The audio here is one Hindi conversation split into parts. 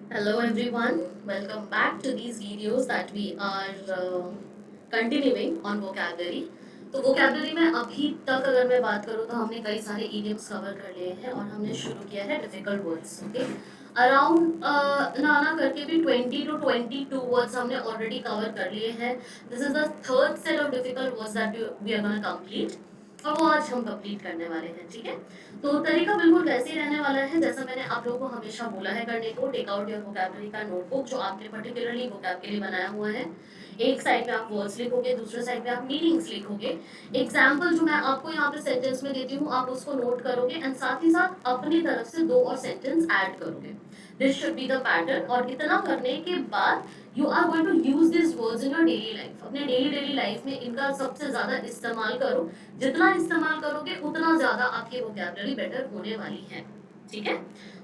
Hello everyone, welcome back to these videos that we are continuing on vocabulary. तो vocabulary में अभी तक अगर मैं बात करूँ तो हमने कई सारे idioms कवर कर लिए हैं और हमने शुरू किया है difficult words, okay? अराउंड ना ना करके भी 20 to 22 वर्ड्स हमने ऑलरेडी कवर कर लिए हैं. This is the third set of difficult words that we are gonna complete और वो आज हम कंप्लीट करने वाले हैं. ठीक है, तो तरीका बिल्कुल वैसे ही रहने वाला है जैसा मैंने आप लोगों को हमेशा बोला है करने को. टेक आउट योर वोकैबुलरी का नोटबुक जो आपने पर्टिकुलरली वोकैब के लिए बनाया हुआ है. एक साइड में आप वर्ड्स लिखोगे, दूसरे साइड में आप मीनिंग्स लिखोगे. एग्जाम्पल जो मैं आपको यहाँ पे सेंटेंस में देती हूँ आप उसको नोट करोगे एंड साथ ही साथ अपनी तरफ से दो और सेंटेंस ऐड करोगे. This should be the pattern. और इतना करने के बाद you are going to use this words in your daily life. अपने डेली लाइफ में इनका सबसे ज्यादा इस्तेमाल करो. जितना इस्तेमाल करोगे उतना ज्यादा आपकी वोकैबुलरी बेटर होने वाली है. ठीक है,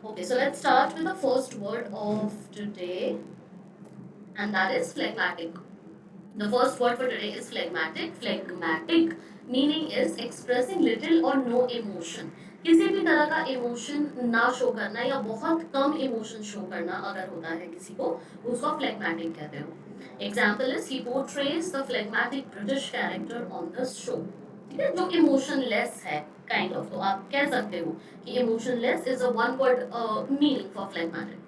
okay. So let's start with the first word of today and that is phlegmatic. The first word for today is phlegmatic. Phlegmatic meaning is expressing little or no emotion. किसी भी तरह का इमोशन ना शो करना या बहुत कम इमोशन शो करना अगर होता है किसी को, उसको फ्लेगमेटिक कहते हो. Example is he portrays the phlegmatic British character on the show. ठीक है, जो इमोशनलेस है काइंड ऑफ, तो आप कह सकते हो कि emotionless is a one word meaning for phlegmatic.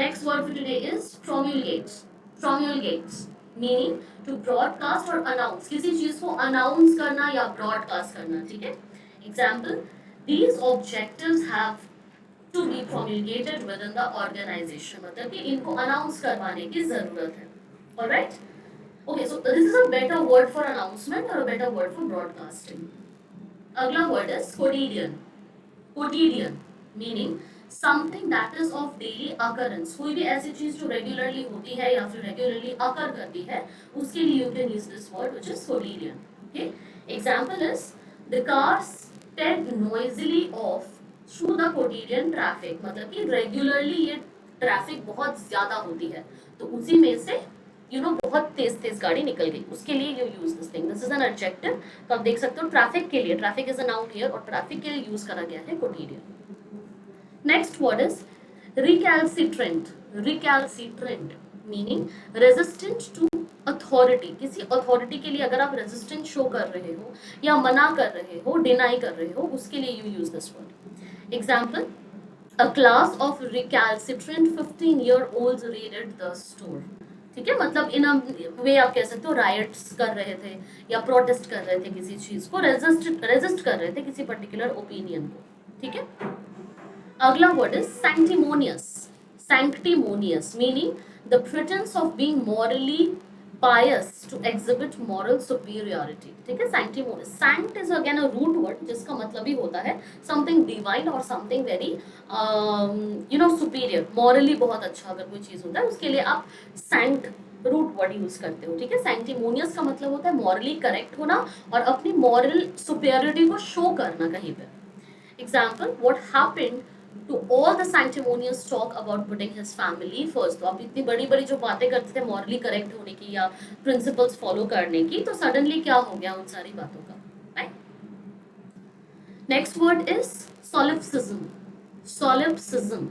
Next word for today is promulgates. Promulgates meaning to broadcast or announce. किसी चीज को announce करना या broadcast करना. ठीक है, example, these objectives have to be promulgated within the organization. मतलब कि इनको announce करवाने की जरूरत है. Alright? Okay, so this is a better word for announcement or a better word for broadcasting. अगला word is quotidian. Quotidian meaning something that is of daily occurrence. कोई भी ऐसी चीज जो रेगुलरली होती है या फिर रेगुलरली अकर करती है, उसके लिए you can use this word which is quotidian. Okay, example is the cars sped noisily off through the quotidian traffic. मतलब कि रेगुलरली ये ट्रैफिक बहुत ज्यादा होती है तो उसी में से बहुत तेज तेज गाड़ी निकल गई, उसके लिए you use this thing. This is an adjective. तो आप देख सकते हो ट्रैफिक के लिए, traffic is a noun here और ट्रैफिक के लिए यूज करा गया है quotidian. Next word is recalcitrant. Recalcitrant meaning resistant to authority. किसी authority के लिए अगर आप resistant show कर रहे हो या मना कर रहे हो, deny कर रहे हो, उसके लिए you use this word. Example, a class of recalcitrant 15-year-olds raided the store. ठीक है, मतलब इन वे आप कह सकते हो राइट्स कर रहे थे या प्रोटेस्ट कर रहे थे, किसी चीज को रेजिस्ट कर रहे थे, किसी पर्टिकुलर ओपिनियन को. ठीक है, अगला word is sanctimonious. Sanctimonious meaning the pretense of being morally pious to exhibit moral superiority. ठीक है, sanctimonious. Sanct is again a root word जिसका मतलब ही होता है something divine or something very superior. morally बहुत अच्छा अगर कोई चीज होता है उसके लिए आप sanct रूट वर्ड यूज करते हो. ठीक है, sanctimonious का मतलब होता है मॉरली करेक्ट होना और अपनी मॉरल सुपेरियरिटी को शो करना कहीं पे. Example, what happened to all the sanctimonious talk about putting his family first. तो आप इतनी बड़ी बड़ी जो बातें करते थे मॉरली करेक्ट होने की या प्रिंसिपल्स फॉलो करने की, तो सडनली क्या हो गया उन सारी बातों का. Right. Next word is solipsism. Solipsism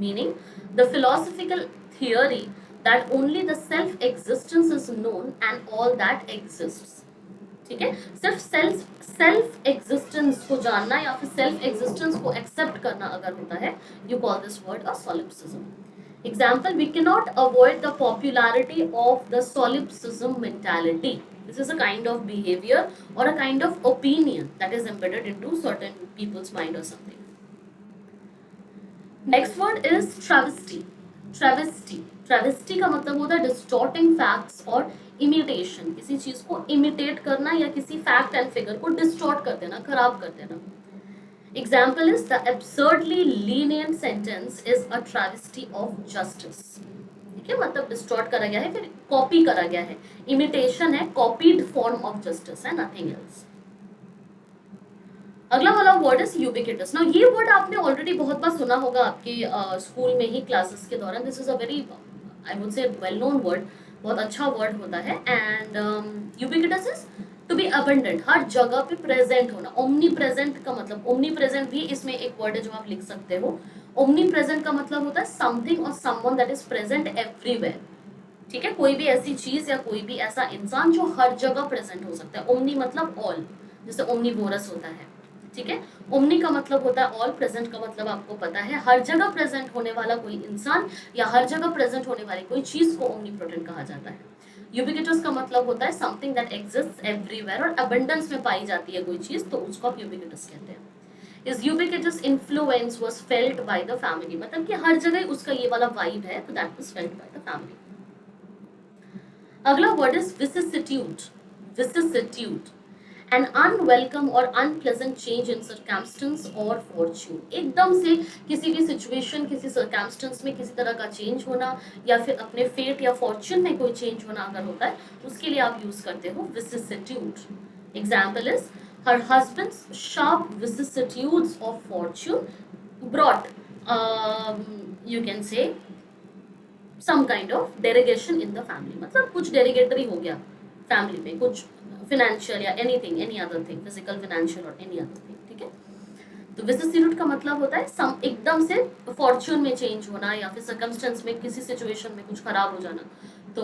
meaning the philosophical theory that only the self existence is known and all that exists. ठीक है, सिर्फ सेल्फ एग्जिस्टेंस को जानना या फिर सेल्फ एग्जिस्टेंस को एक्सेप्ट करना अगर होता है, you call this word a solipsism. Example, we can not avoid the popularity of the solipsism mentality. This is a kind of behavior or a kind of opinion that is embedded into certain people's mind or something. Next word is travesty. Travesty. Travesty का मतलब होता है distorting facts और imitation. किसी चीज को imitate करना या किसी fact and figure को distort कर देना, खराब कर देना. Example is the absurdly lenient sentence is a travesty of justice. ठीक है, मतलब डिस्टॉर्ट करा गया है, फिर कॉपी करा गया है. इमिटेशन है, कॉपीड फॉर्म ऑफ जस्टिस है, नथिंग एल्स. अगला वाला वर्ड इज यूबिक्विटस. नाउ ये वर्ड आपने ऑलरेडी बहुत बार सुना होगा आपके स्कूल में ही क्लासेस के दौरान. This is a very I would say well known word, बहुत अच्छा वर्ड होता है. And ubiquitous is to be abundant, हर जगह पे प्रेजेंट होना. ओमनी प्रेजेंट का मतलब, ओमनी प्रेजेंट भी इसमें एक वर्ड है जो आप लिख सकते हो. ओमनी प्रेजेंट का मतलब होता है समथिंग और someone that is present everywhere, ठीक है, कोई भी ऐसी चीज या कोई भी ऐसा इंसान जो हर जगह प्रेजेंट हो सकता है। ओमनी मतलब ऑल, जैसे ओमनीवोरस होता है, ठीक है। ओमनी का मतलब होता है ऑल, प्रेजेंट का मतलब आपको पता है हर जगह प्रेजेंट होने वाला कोई इंसान या हर जगह प्रेजेंट होने वाली कोई चीज को ओमनीपोटेंट कहा जाता है। यूबिक्विटस का मतलब होता है समथिंग दैट एग्जिस्ट्स एवरीवेयर और अबंडेंस में पाई जाती है कोई चीज, तो उसको आप यूबिक्विटस कहते हैं। His ubiquitous influence was felt by the family, मतलब कि हर जगह उसका ये वाला वाइब है, तो that was felt by the family। अगला word is vicissitude. Vicissitude, an unwelcome or unpleasant change in circumstance or fortune, एकदम से किसी भी सिचुएशन, किसी circumstance में किसी तरह का चेंज होना या फिर अपने फेट या फॉर्च्यून में कोई चेंज होना अगर होता है, उसके लिए आप यूज करते हो vicissitude. Example is her husband's sharp vicissitudes of fortune brought, you can say, some kind of derogation in the family, मतलब कुछ डेरिगेटरी हो गया फैमिली में, कुछ फिनेंशियल या anything, any other thing, physical, financial और एनी अदर थिंग, ठीक है। तो विसिसिट्यूड का मतलब होता है सम एकदम से फॉर्च्यून में चेंज होना या फिर सर्कमस्टेंस में किसी सिचुएशन में कुछ खराब हो जाना। तो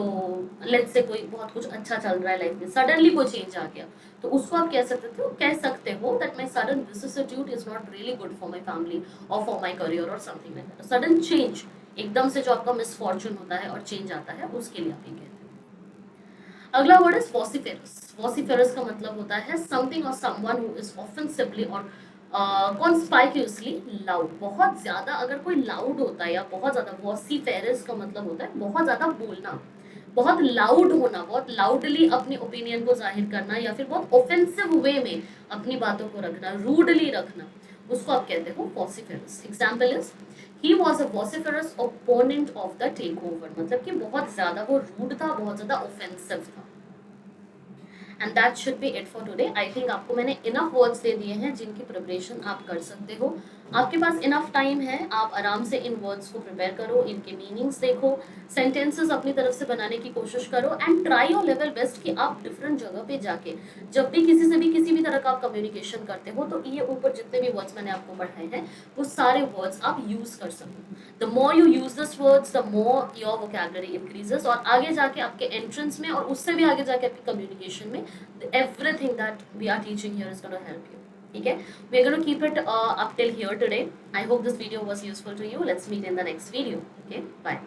लेट्स से कोई बहुत कुछ अच्छा चल रहा है लाइफ में, सडनली कोई चेंज आ गया, तो उसको आप कह सकते हो that my sudden vicissitude is not really good for my family और फॉर माय करियर और something like that. Sudden change, एकदम से जो आपका मिसफॉर्च्यून होता है और चेंज आता है, उसके लिए आप ये कहते हैं। अगला वर्ड इज वॉसिफेरस। वॉसिफेरस का मतलब होता है समथिंग और समवन हु इज ऑफेंसिवली और कॉन्स्पाइक्यूसली लाउड, बहुत ज्यादा अगर कोई लाउड होता है या बहुत ज्यादा, वॉसिफेरस का मतलब होता है बहुत ज्यादा बोलना, बहुत लाउड होना, बहुत लाउडली अपने ओपिनियन को जाहिर करना या फिर बहुत ऑफेंसिव वे में अपनी बातों को रखना, रूडली रखना, उसको आप कहते हो vociferous. Example is he was a vociferous opponent of the take over, मतलब कि बहुत ज्यादा वो रूड था, बहुत ज्यादा ऑफेंसिव था। And that should be it for today. I think आपको मैंने इनफ वर्ड्स दे दिए हैं जिनकी प्रिपरेशन आप कर सकते हो। आपके पास इनफ टाइम है, आप आराम से इन वर्ड्स को प्रिपेयर करो, इनके मीनिंग्स देखो, सेंटेंसेस अपनी तरफ से बनाने की कोशिश करो and try your level best कि आप डिफरेंट जगह पे जाके जब भी किसी से भी किसी भी तरह का आप कम्युनिकेशन करते हो, तो ये ऊपर जितने भी वर्ड्स मैंने आपको पढ़ाए हैं वो सारे वर्ड्स आप यूज कर सको। The more you use this words the more your vocabulary increases, और आगे जाके आपके एंट्रेंस में और उससे भी आगे जाके आपके कम्युनिकेशन में everything that we are teaching here is going to help you, okay? We're going to keep it up till here today. I hope this video was useful to you. Let's meet in the next video. Okay, bye.